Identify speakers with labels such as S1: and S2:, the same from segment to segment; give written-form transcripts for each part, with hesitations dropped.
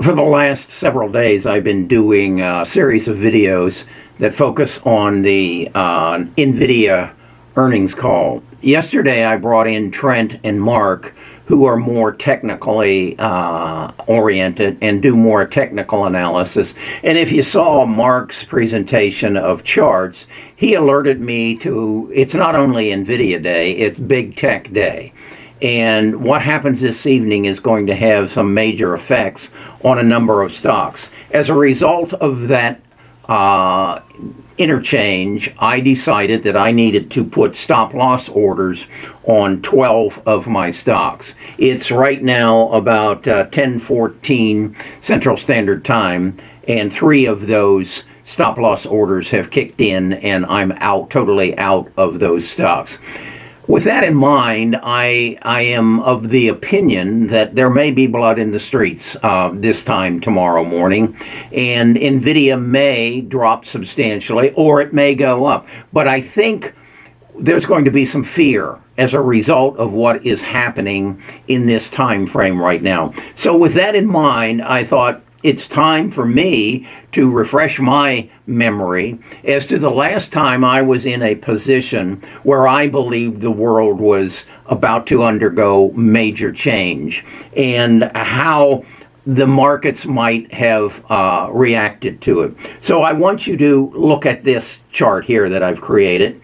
S1: For the last several days, I've been doing a series of videos that focus on the NVIDIA earnings call. Yesterday, I brought in Trent and Mark, who are more technically oriented and do more technical analysis. And if you saw Mark's presentation of charts, he alerted me to it's not only NVIDIA Day, it's Big Tech Day. And what happens this evening is going to have some major effects on a number of stocks. As a result of that interchange, I decided that I needed to put stop loss orders on 12 of my stocks. It's right now about 10:14 Central Standard Time, and 3 of those stop loss orders have kicked in, and I'm totally out of those stocks. With that in mind, I am of the opinion that there may be blood in the streets this time tomorrow morning, and NVIDIA may drop substantially, or it may go up. But I think there's going to be some fear as a result of what is happening in this time frame right now. So with that in mind, I thought it's time for me to refresh my memory as to the last time I was in a position where I believed the world was about to undergo major change and how the markets might have reacted to it. So I want you to look at this chart here that I've created.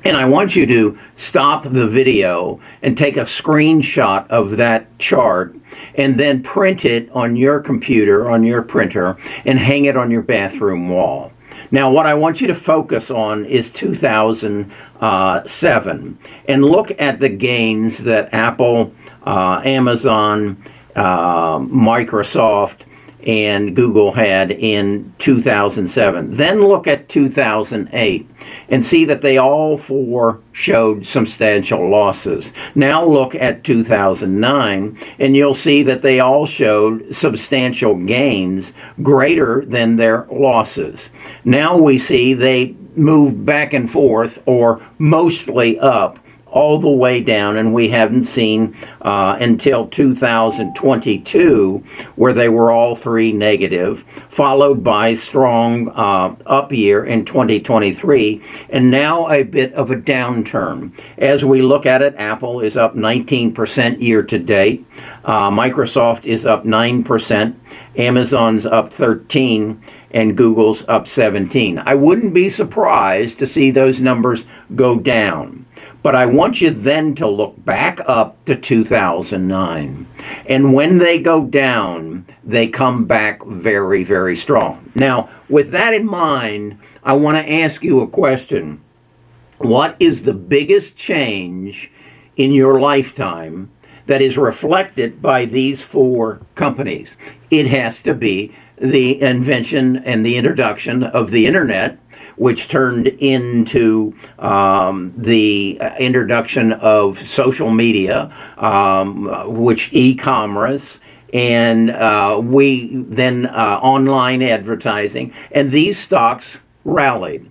S1: And I want you to stop the video and take a screenshot of that chart and then print it on your computer, on your printer, and hang it on your bathroom wall. Now, what I want you to focus on is 2007 and look at the gains that Apple, Amazon, Microsoft, and Google had in 2007. Then look at 2008 and see that they all 4 showed substantial losses. Now look at 2009 and you'll see that they all showed substantial gains greater than their losses. Now we see they moved back and forth, or mostly up, all the way down, and we haven't seen until 2022 where they were all 3 negative, followed by strong up year in 2023, and now a bit of a downturn. As we look at it, Apple is up 19% year to date, Microsoft is up 9%, Amazon's up 13%, and Google's up 17%. I wouldn't be surprised to see those numbers go down. But I want you then to look back up to 2009. And when they go down, they come back very, very strong. Now, with that in mind, I want to ask you a question. What is the biggest change in your lifetime that is reflected by these 4 companies? It has to be the invention and the introduction of the internet, which turned into the introduction of social media, which e-commerce, and then online advertising, and these stocks rallied.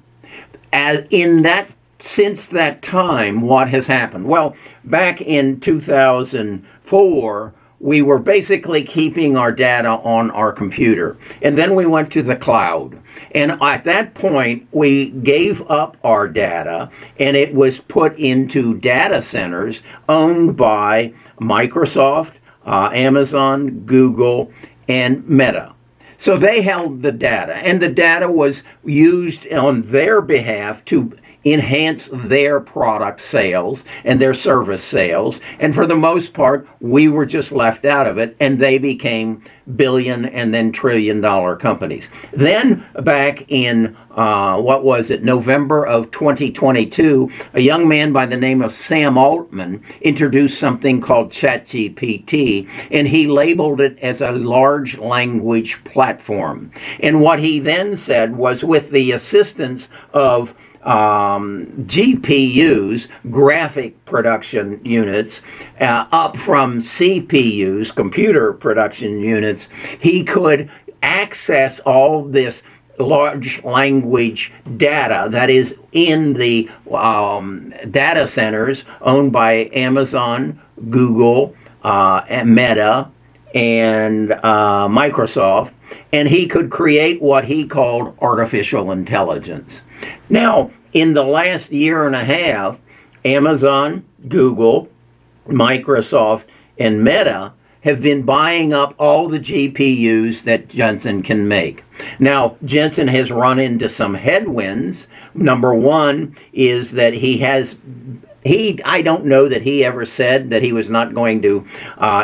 S1: Since that time, what has happened? Well, back in 2004, we were basically keeping our data on our computer. And then we went to the cloud. And at that point, we gave up our data, and it was put into data centers owned by Microsoft, Amazon, Google, and Meta. So they held the data, and the data was used on their behalf to enhance their product sales and their service sales. And for the most part, we were just left out of it, and they became billion and then trillion-dollar companies. Then back in, November of 2022, a young man by the name of Sam Altman introduced something called ChatGPT, and he labeled it as a large language platform. And what he then said was, with the assistance of GPUs, graphic production units, up from CPUs, computer production units, he could access all this large language data that is in the data centers owned by Amazon, Google, and Meta, and Microsoft, and he could create what he called artificial intelligence. Now, in the last year and a half, Amazon, Google, Microsoft, and Meta have been buying up all the GPUs that Jensen can make. Now, Jensen has run into some headwinds. Number one is that I don't know that he ever said that he was not going to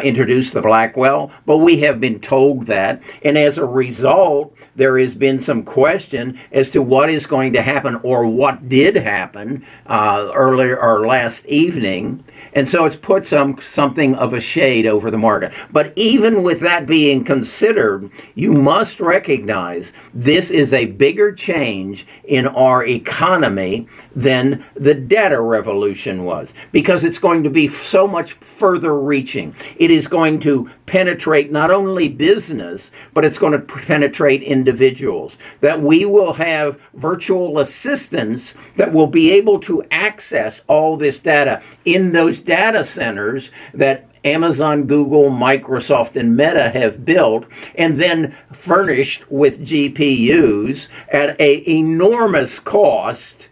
S1: introduce the Blackwell, but we have been told that. And as a result, there has been some question as to what is going to happen or what did happen earlier or last evening. And so it's put something of a shade over the market. But even with that being considered, you must recognize this is a bigger change in our economy than the data revolution was, because it's going to be so much further reaching. It is going to penetrate not only business, but it's going to penetrate individuals. That we will have virtual assistants that will be able to access all this data in those data centers that Amazon, Google, Microsoft, and Meta have built, and then furnished with GPUs at an enormous cost,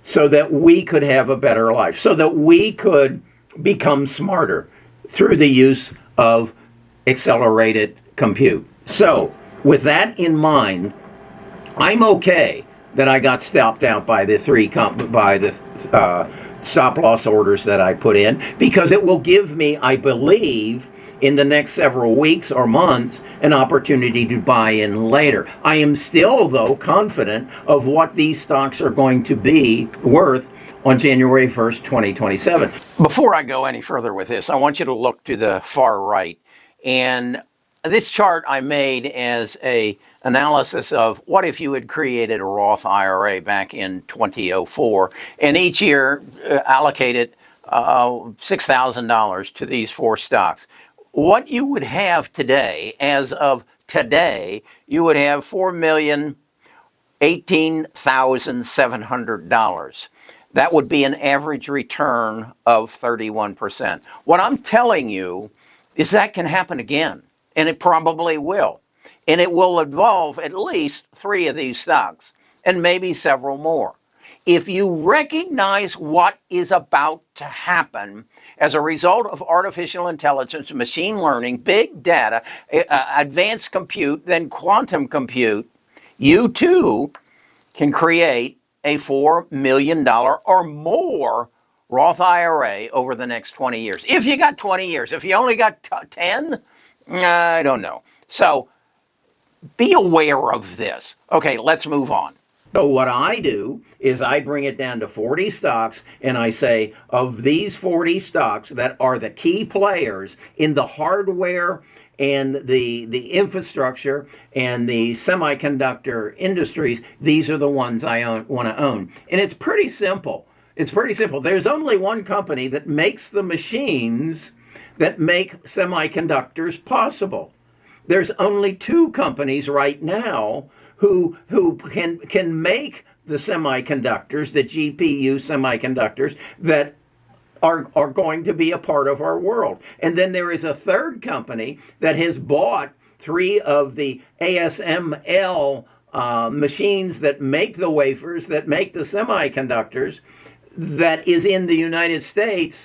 S1: so that we could have a better life, so that we could become smarter through the use of accelerated compute. So, with that in mind, I'm okay that I got stopped out by the stop loss orders that I put in, because it will give me, I believe, in the next several weeks or months, an opportunity to buy in later. I am still, though, confident of what these stocks are going to be worth on January 1st, 2027. Before I go any further with this, I want you to look to the far right. And this chart I made as an analysis of what if you had created a Roth IRA back in 2004, and each year allocated $6,000 to these four stocks. What you would have today, as of today, you would have $4,018,700. That would be an average return of 31%. What I'm telling you is that can happen again, and it probably will. And it will involve at least three of these stocks, and maybe several more. If you recognize what is about to happen as a result of artificial intelligence, machine learning, big data, advanced compute, then quantum compute, you too can create a $4 million or more Roth IRA over the next 20 years. If you got 20 years, if you only got 10, I don't know. So be aware of this. Okay, let's move on. So what I do is I bring it down to 40 stocks, and I say, of these 40 stocks that are the key players in the hardware and the infrastructure and the semiconductor industries, these are the ones I want to own. And it's pretty simple. It's pretty simple. There's only one company that makes the machines that make semiconductors possible. There's only two companies right now who can make the semiconductors, the GPU semiconductors that are going to be a part of our world. And then there is a third company that has bought three of the ASML machines that make the wafers, that make the semiconductors, that is in the United States,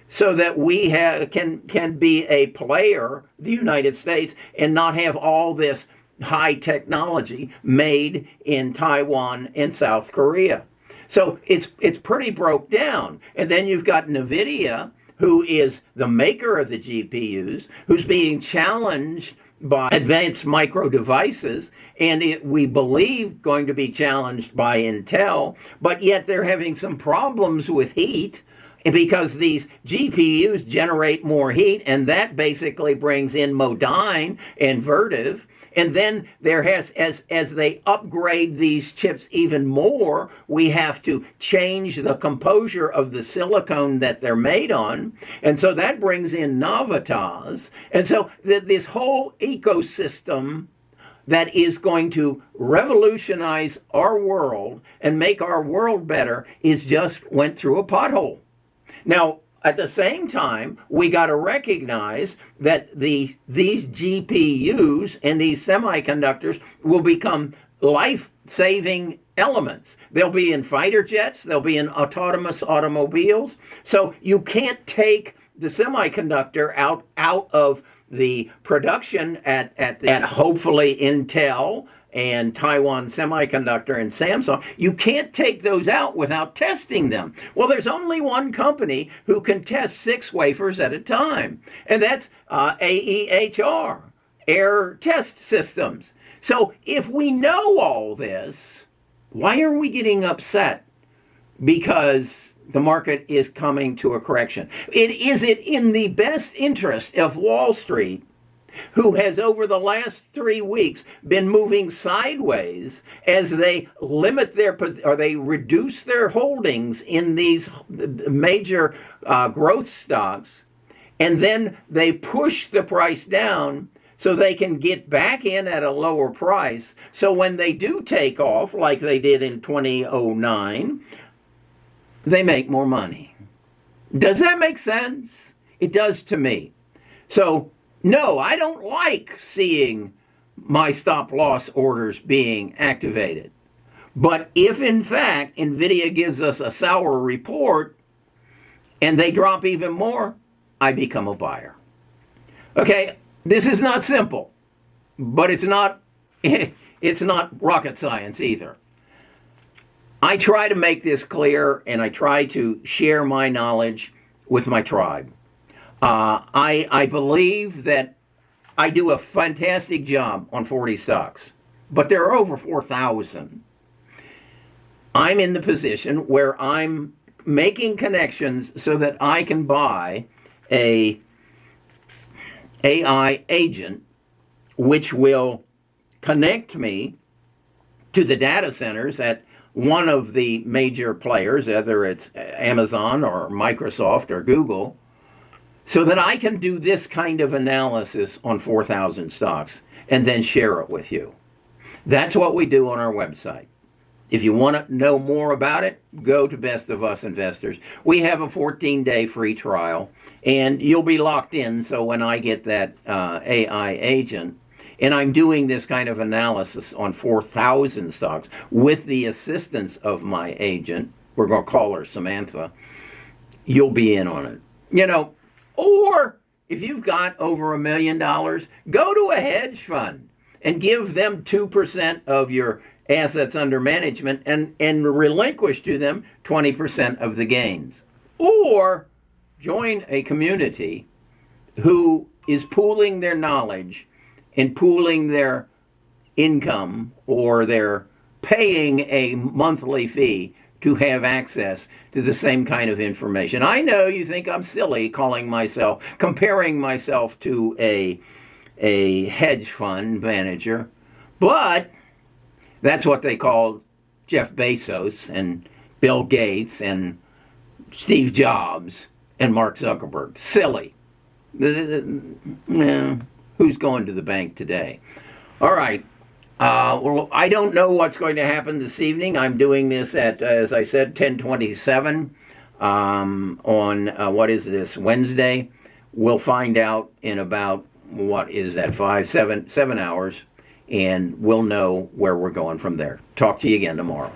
S1: so that we can be a player, the United States, and not have all this high technology made in Taiwan and South Korea. So it's pretty broke down. And then you've got NVIDIA, who is the maker of the GPUs, who's being challenged by Advanced Micro Devices, and we believe going to be challenged by Intel, but yet they're having some problems with heat, because these GPUs generate more heat, and that basically brings in Modine and Vertiv. And then there has, as they upgrade these chips even more, we have to change the composure of the silicon that they're made on. And so that brings in Navitas. And so this whole ecosystem that is going to revolutionize our world and make our world better is just went through a pothole. Now, at the same time, we got to recognize that these GPUs and these semiconductors will become life-saving elements. They'll be in fighter jets. They'll be in autonomous automobiles. So you can't take the semiconductor out of the production at hopefully Intel and Taiwan Semiconductor and Samsung. You can't take those out without testing them. Well, there's only one company who can test 6 wafers at a time, and that's AEHR, Air Test Systems. So if we know all this, why are we getting upset because the market is coming to a correction? Is it in the best interest of Wall Street, who has over the last 3 weeks been moving sideways as they limit or they reduce their holdings in these major growth stocks, and then they push the price down so they can get back in at a lower price? So when they do take off, like they did in 2009, they make more money. Does that make sense? It does to me. So, no, I don't like seeing my stop loss orders being activated. But if in fact NVIDIA gives us a sour report and they drop even more, I become a buyer. Okay, this is not simple, but it's not rocket science either. I try to make this clear, and I try to share my knowledge with my tribe. I believe that I do a fantastic job on 40 stocks, but there are over 4,000. I'm in the position where I'm making connections so that I can buy a AI agent which will connect me to the data centers at one of the major players, whether it's Amazon or Microsoft or Google, so that I can do this kind of analysis on 4,000 stocks and then share it with you. That's what we do on our website. If you want to know more about it, go to Best of Us Investors. We have a 14-day free trial, and you'll be locked in, so when I get that AI agent, and I'm doing this kind of analysis on 4,000 stocks with the assistance of my agent, we're going to call her Samantha, you'll be in on it. You know, or if you've got over $1 million, go to a hedge fund and give them 2% of your assets under management and relinquish to them 20% of the gains. Or join a community who is pooling their knowledge and pooling their income, or they're paying a monthly fee to have access to the same kind of information. I know you think I'm silly comparing myself to a hedge fund manager, but that's what they call Jeff Bezos and Bill Gates and Steve Jobs and Mark Zuckerberg. Silly. Who's going to the bank today? All right. Well, I don't know what's going to happen this evening. I'm doing this at, as I said, 10:27 on, what is this, Wednesday. We'll find out in about, what is that, 7 hours, and we'll know where we're going from there. Talk to you again tomorrow.